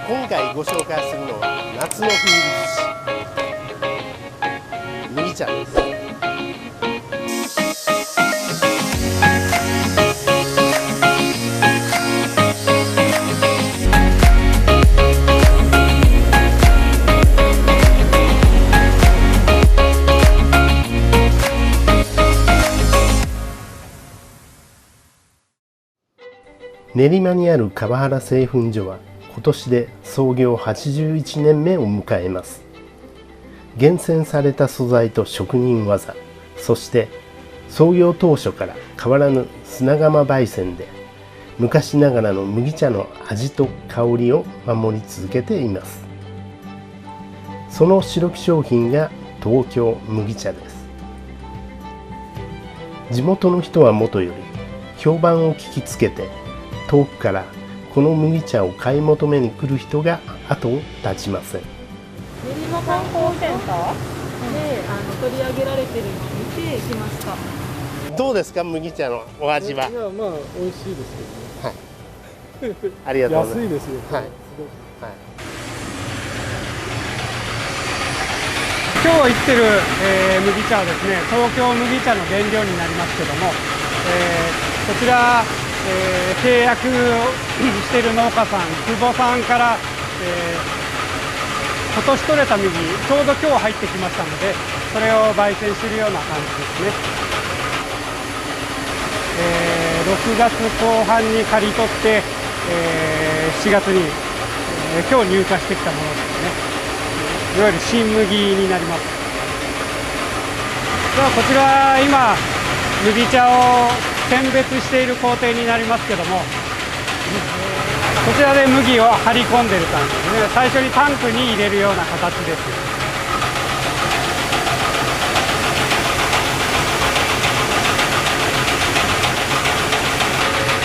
今回ご紹介するのは夏の風物詩麦茶です。練馬にある川原製粉所は今年で創業81年目を迎えます。厳選された素材と職人技、そして創業当初から変わらぬ砂釜焙煎で昔ながらの麦茶の味と香りを守り続けています。その主力商品が東京麦茶です。地元の人はもとより評判を聞きつけて遠くからこの麦茶を買い求めに来る人が後を絶ちません。練馬観光センターで取り上げられてるのを見てきました。どうですか、麦茶のお味は。いや、まあ美味しいですけどね。はい。ありがとうございます。安いですよ。はい。はい。今日行ってる、麦茶はですね、東京麦茶の原料になりますけども、こちら、契約している農家さん、久保さんから、今年採れた麦、ちょうど今日入ってきましたので、それを焙煎するような感じですね。6月後半に刈り取って、7月に、今日入荷してきたものですね。いわゆる新麦になります。ではこちら今麦茶を選別している工程になりますけども、こちらで麦を張り込んでいる感じですね。最初にタンクに入れるような形です。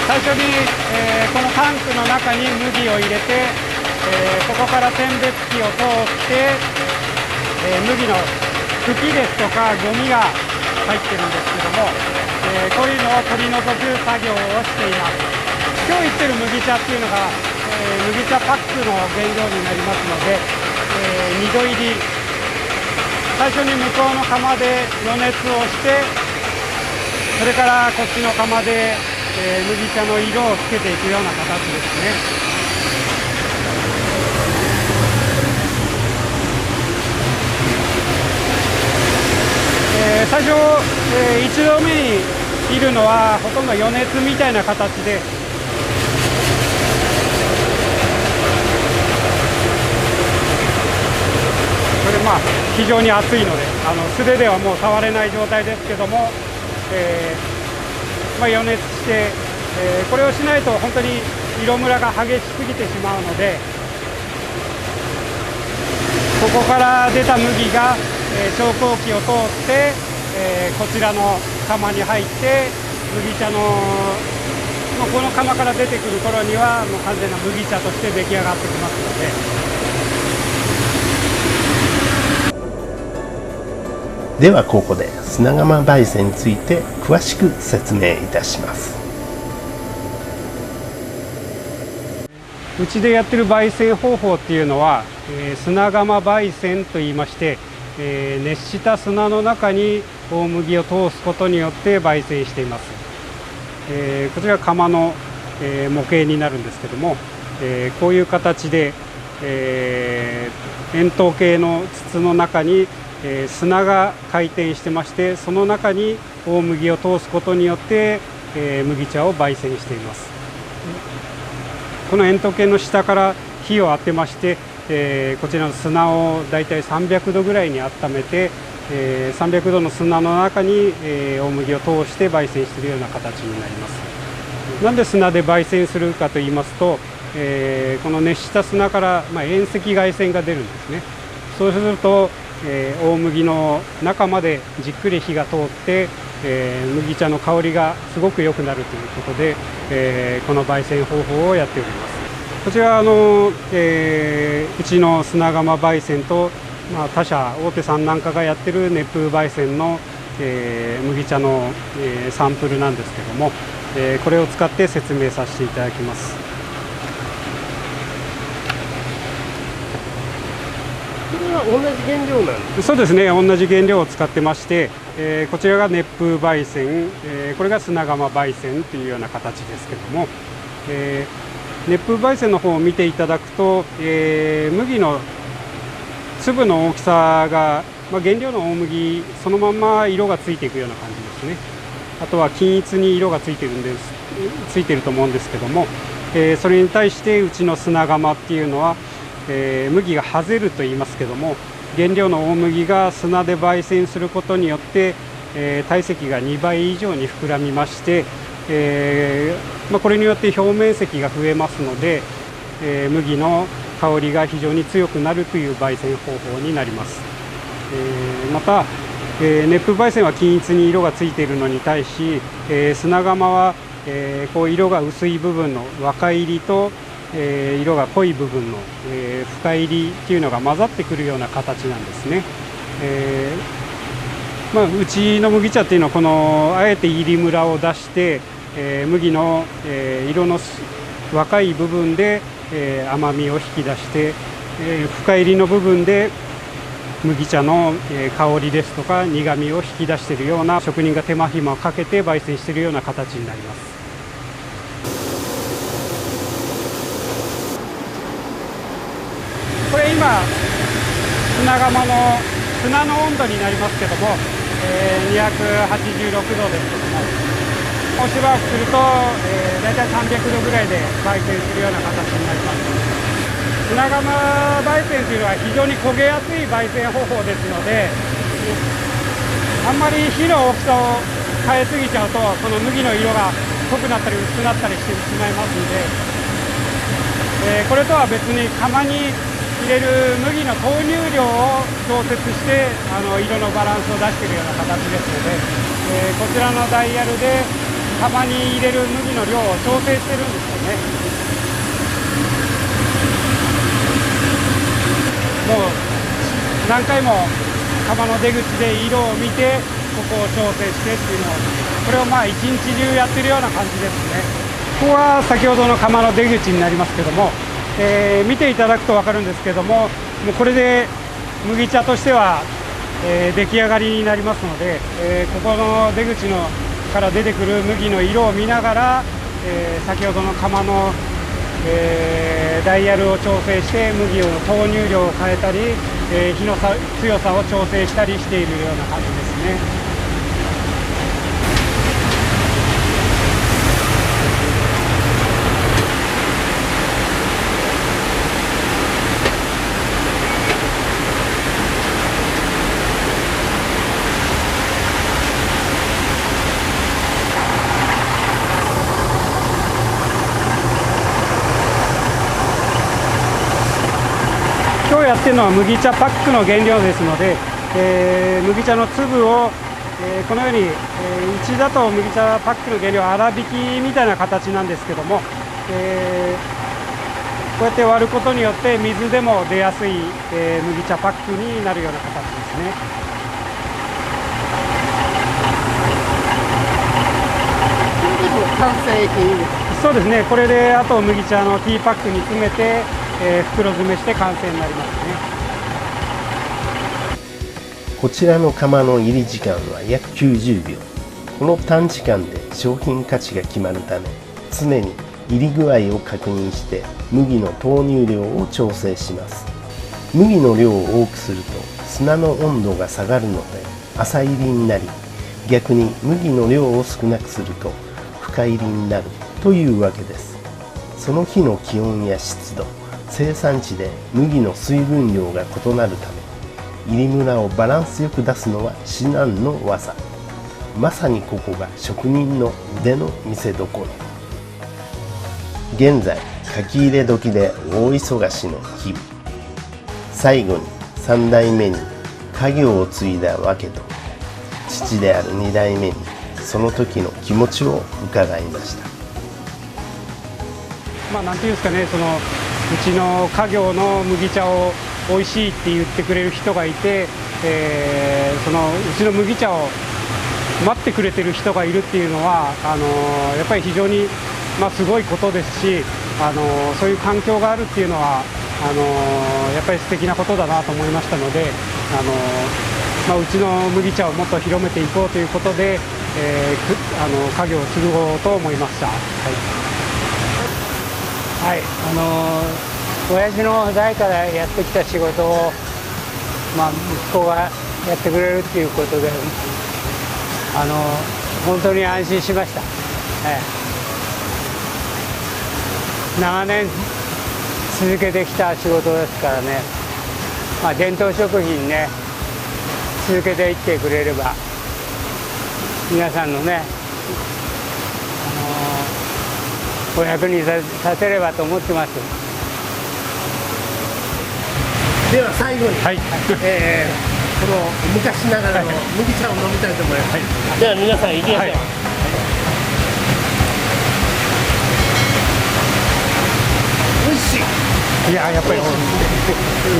最初に、このタンクの中に麦を入れて、ここから選別機を通って、麦の茎ですとかゴミが入ってるんですけども、こういうのを取り除く作業をしています。今日言ってる麦茶っていうのが、麦茶パックの原料になりますので、2度入り、最初に向こうの釜で予熱をして、それからこっちの釜で、麦茶の色をつけていくような形ですね。最初、1度目にいるのはほとんど余熱みたいな形で、これ非常に熱いので素手ではもう触れない状態ですけども、余熱して、これをしないと本当に色ムラが激しすぎてしまうので、ここから出た麦が昇降機を通って、こちらの釜に入って麦茶のこの釜から出てくる頃にはもう完全な麦茶として出来上がってきますので。ではここで砂釜焙煎について詳しく説明いたします。うちでやってる焙煎方法っていうのは、砂釜焙煎といいまして、熱した砂の中に大麦を通すことによって焙煎しています。こちら釜の、模型になるんですけども、こういう形で、円筒形の筒の中に、砂が回転してまして、その中に大麦を通すことによって、麦茶を焙煎しています。この円筒形の下から火を当てまして、こちらの砂をだいたい300度ぐらいに温めて、300度の砂の中に、大麦を通して焙煎しているような形になります。なんで砂で焙煎するかと言いますと、この熱した砂から、遠赤外線が出るんですね。そうすると、大麦の中までじっくり火が通って、麦茶の香りがすごく良くなるということで、この焙煎方法をやっております。こちらうちの砂釜焙煎と、他社大手さんなんかがやってる熱風焙煎の、麦茶の、サンプルなんですけども、これを使って説明させていただきます。同じ原料なんです。そうですね、同じ原料を使ってまして、こちらが熱風焙煎、これが砂窯焙煎というような形ですけども、熱風焙煎の方を見ていただくと、麦の粒の大きさが、原料の大麦そのまま色がついていくような感じですね。あとは均一に色がついてると思うんですけども、それに対してうちの砂窯っていうのは、麦がはぜると言いますけども、原料の大麦が砂で焙煎することによって、体積が2倍以上に膨らみまして、これによって表面積が増えますので、麦の香りが非常に強くなるという焙煎方法になります。また、熱風焙煎は均一に色がついているのに対し、砂窯は、こう色が薄い部分の若入りと、色が濃い部分の、深入りっていうのが混ざってくるような形なんですね。うちの麦茶っていうのはこのあえて入りムラを出して、麦の、色の若い部分で、甘みを引き出して、深入りの部分で麦茶の香りですとか苦みを引き出しているような、職人が手間暇をかけて焙煎しているような形になります。これ今砂窯の砂の温度になりますけども、286度ですけども、もうしばらくすると、大体300度ぐらいで焙煎するような形になります。砂窯焙煎というのは非常に焦げやすい焙煎方法ですので、あんまり火の大きさを変えすぎちゃうと、この麦の色が濃くなったり薄くなったりしてしまいますので、これとは別に釜に入れる麦の投入量を調節して色のバランスを出しているような形ですので、こちらのダイヤルで釜に入れる麦の量を調整してるんですよね。もう何回も釜の出口で色を見てここを調整してっていうのを、これを一日中やってるような感じですね。ここは先ほどの釜の出口になりますけども、見ていただくと分かるんですけども、もうこれで麦茶としては、出来上がりになりますので、ここの出口から出てくる麦の色を見ながら、先ほどの釜のダイヤルを調整して麦の投入量を変えたり、火の強さを調整したりしているような感じですね。今日やってるのは麦茶パックの原料ですので、麦茶の粒を、このように、うちだと麦茶パックの原料は粗挽きみたいな形なんですけども、こうやって割ることによって水でも出やすい、麦茶パックになるような形ですね。完成品です。そうですね、これであと麦茶のティーパックに詰めて、袋詰めして完成になりますね。こちらの釜の入り時間は約90秒。この短時間で商品価値が決まるため、常に入り具合を確認して麦の投入量を調整します。麦の量を多くすると砂の温度が下がるので浅入りになり、逆に麦の量を少なくすると深入りになるというわけです。その日の気温や湿度、生産地で麦の水分量が異なるため、入りムラをバランスよく出すのは至難の技。まさにここが職人の腕の見せ所。現在書き入れ時で大忙しの日々。最後に3代目に家業を継いだわけと、父である2代目にその時の気持ちを伺いました。なんていうんですかね、うちの家業の麦茶を美味しいって言ってくれる人がいて、うちの麦茶を待ってくれてる人がいるっていうのはやっぱり非常にすごいことですし、そういう環境があるっていうのはやっぱり素敵なことだなと思いましたので、うちの麦茶をもっと広めていこうということで、家業を継ごうと思いました。はい、親父の代からやってきた仕事を、息子がやってくれるっていうことで、本当に安心しました。長年続けてきた仕事ですからね、伝統食品ね、続けていってくれれば、皆さんのね、お役に立てればと思ってます。では最後に、はい、この昔ながらの麦茶を飲みたいと思います。では皆さん行きましょう。はい、美味しい。いや、やっぱりう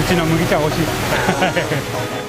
ちの麦茶美味しい。